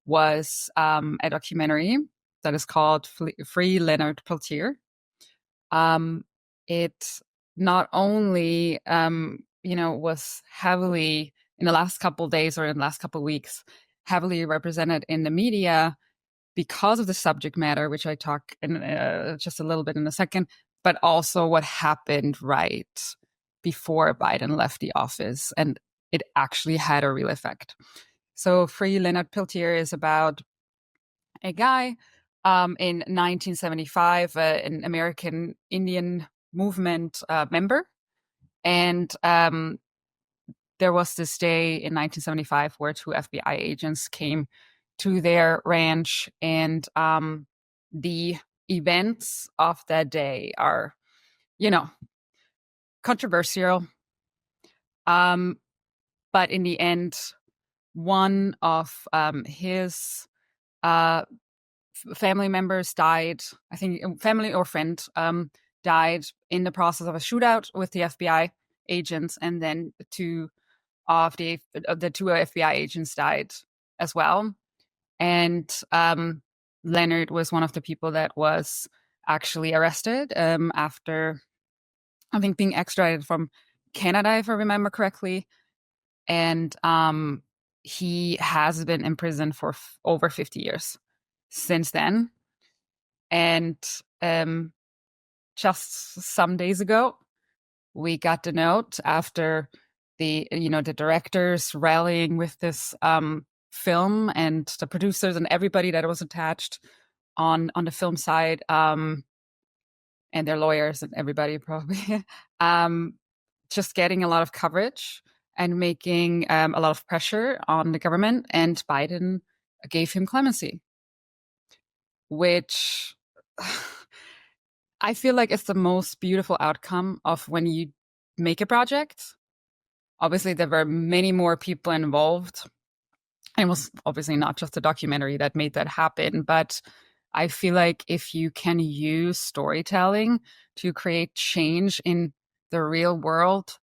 was a documentary that is called Free Leonard Peltier. It not only, was heavily in the last couple of days or in the last couple of weeks, heavily represented in the media because of the subject matter, which I talk in just a little bit in a second, but also what happened right before Biden left the office. And it actually had a real effect. So Free Leonard Peltier is about a guy in 1975, an American Indian movement member. And there was this day in 1975 where 2 FBI agents came to their ranch, and the events of that day are, controversial. But in the end, one of his family members died. I think family or friend died in the process of a shootout with the FBI agents, and then the two FBI agents died as well. And Leonard was one of the people that was actually arrested after, I think, being extradited from Canada, if I remember correctly. And he has been in prison for over 50 years since then. And just some days ago, we got the note after the directors rallying with this film and the producers and everybody that was attached on the film side, and their lawyers and everybody probably, just getting a lot of coverage and making a lot of pressure on the government, and Biden gave him clemency, which I feel like it's the most beautiful outcome of when you make a project. Obviously, there were many more people involved. It was obviously not just a documentary that made that happen, but I feel like if you can use storytelling to create change in the real world,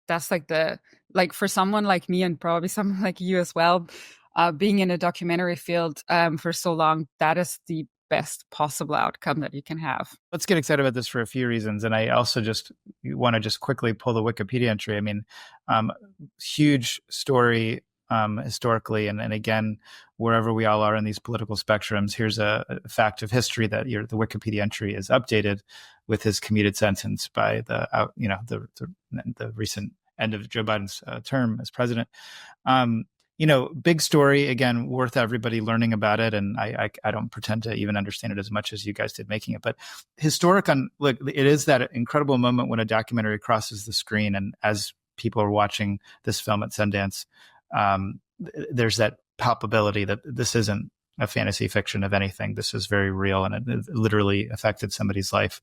that's like for someone like me and probably someone like you as well, being in a documentary field for so long, that is the best possible outcome that you can have. Let's get excited about this for a few reasons. And I also just want to just quickly pull the Wikipedia entry. Huge story historically. And again, wherever we all are in these political spectrums, here's a fact of history that the Wikipedia entry is updated with his commuted sentence by the recent end of Joe Biden's term as president. Big story, again, worth everybody learning about it. And I don't pretend to even understand it as much as you guys did making it. But historic look, it is that incredible moment when a documentary crosses the screen. And as people are watching this film at Sundance, there's that palpability that this isn't a fantasy fiction of anything. This is very real, and it literally affected somebody's life,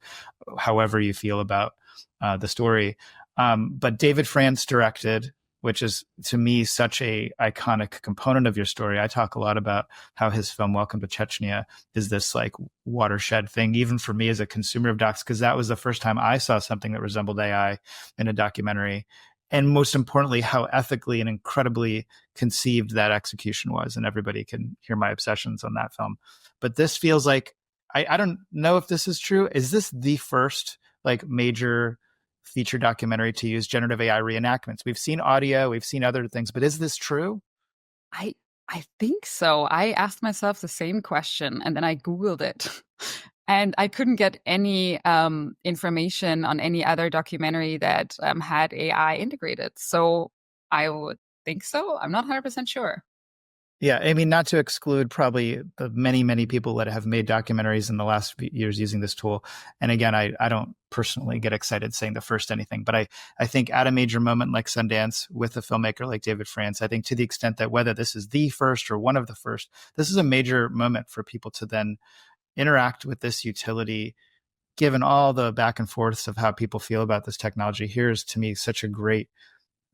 however you feel about the story. But David France directed, which is, to me, such a iconic component of your story. I talk a lot about how his film Welcome to Chechnya is this like watershed thing, even for me as a consumer of docs, because that was the first time I saw something that resembled AI in a documentary. And most importantly, how ethically and incredibly conceived that execution was. And everybody can hear my obsessions on that film. But this feels like, I don't know if this is true. Is this the first like major feature documentary to use generative AI reenactments? We've seen audio, we've seen other things, but is this true? I I think so. I asked myself the same question and then I Googled it. And I couldn't get any information on any other documentary that had AI integrated. So I would think so. I'm not 100% sure. Yeah, I mean, not to exclude probably the many, many people that have made documentaries in the last few years using this tool. And again, I don't personally get excited saying the first anything, but I think at a major moment like Sundance with a filmmaker like David France, I think to the extent that whether this is the first or one of the first, this is a major moment for people to then interact with this utility, given all the back and forths of how people feel about this technology. Here's to me such a great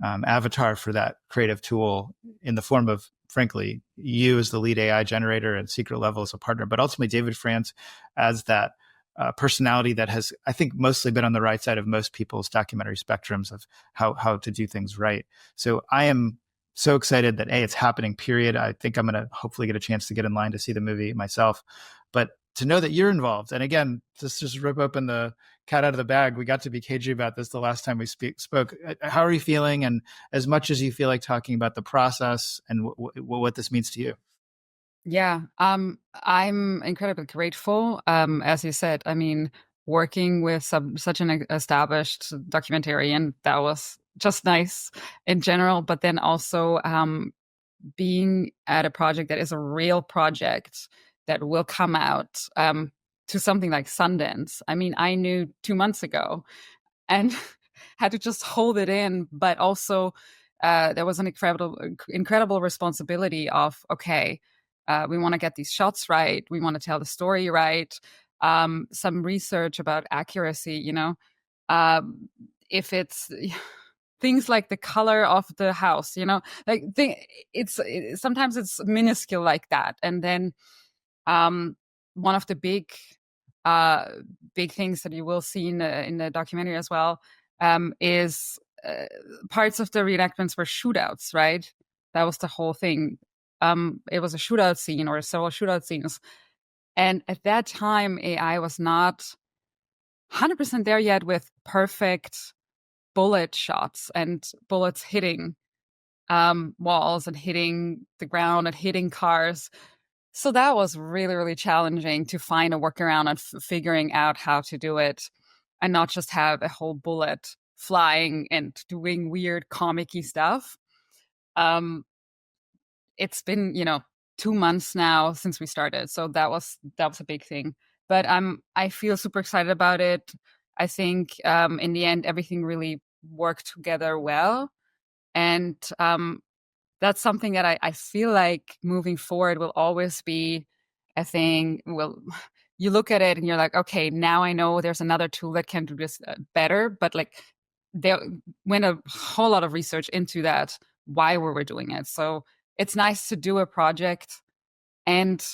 avatar for that creative tool in the form of, frankly, you as the lead AI generator and Secret Level as a partner, but ultimately David France as that personality that has, I think, mostly been on the right side of most people's documentary spectrums of how to do things right. So I am so excited that it's happening, period. I think I'm going to hopefully get a chance to get in line to see the movie myself. But to know that you're involved, and again, just rip open the cat out of the bag. We got to be cagey about this the last time we spoke. How are you feeling? And as much as you feel like talking about the process and what this means to you. Yeah, I'm incredibly grateful. As you said, I mean, working with such an established documentarian, that was just nice in general. But then also being at a project that is a real project that will come out to something like Sundance. I mean, I knew 2 months ago and had to just hold it in, but also there was an incredible responsibility of, okay, we want to get these shots right. We want to tell the story right. Some research about accuracy, if it's things like the color of the house, like sometimes it's minuscule like that. And then one of the big things that you will see in the documentary as well is parts of the reenactments were shootouts, right? That was the whole thing. It was a shootout scene or several shootout scenes. And at that time, AI was not 100% there yet with perfect bullet shots and bullets hitting walls and hitting the ground and hitting cars. So that was really, really challenging to find a workaround and figuring out how to do it and not just have a whole bullet flying and doing weird comic-y stuff. It's been, 2 months now since we started. So that was a big thing. But I feel super excited about it. I think in the end, everything really worked together well. And that's something that I feel like moving forward will always be a thing. You look at it and you're like, okay, now I know there's another tool that can do this better. But like there went a whole lot of research into that, why we were doing it. So it's nice to do a project and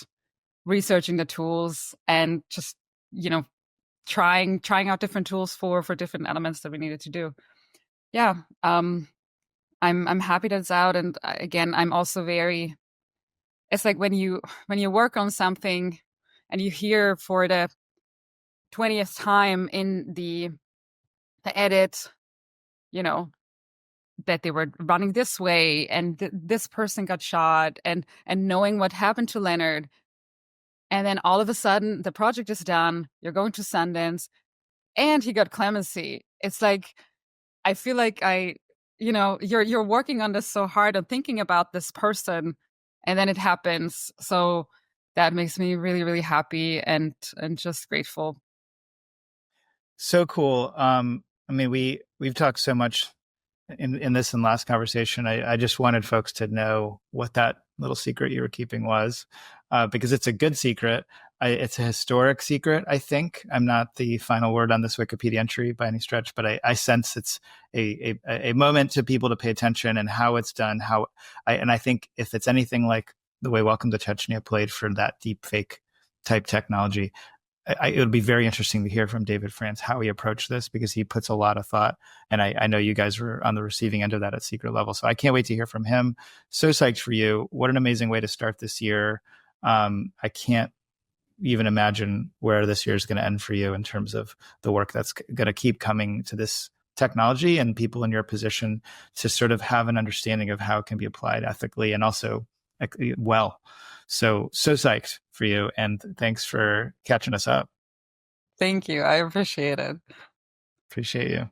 researching the tools and just, trying out different tools for different elements that we needed to do. Yeah. I'm happy that it's out. And again, I'm also it's like when you work on something and you hear for the 20th time in the edit, that they were running this way and this person got shot and knowing what happened to Leonard. And then all of a sudden the project is done. You're going to Sundance and he got clemency. It's like, I feel like you're working on this so hard and thinking about this person and then it happens. So that makes me really, really happy and just grateful. So cool. I mean, we've talked so much in this and last conversation. I just wanted folks to know what that little secret you were keeping was, because it's a good secret. It's a historic secret, I think. I'm not the final word on this Wikipedia entry by any stretch, but I sense it's a moment to people to pay attention and how it's done. And I think if it's anything like the way Welcome to Chechnya played for that deep fake type technology, it would be very interesting to hear from David France how he approached this, because he puts a lot of thought. And I know you guys were on the receiving end of that at Secret Level. So I can't wait to hear from him. So psyched for you. What an amazing way to start this year. I can't even imagine where this year is going to end for you in terms of the work that's going to keep coming to this technology and people in your position to sort of have an understanding of how it can be applied ethically and also well. So psyched for you. And thanks for catching us up. Thank you. I appreciate it. Appreciate you.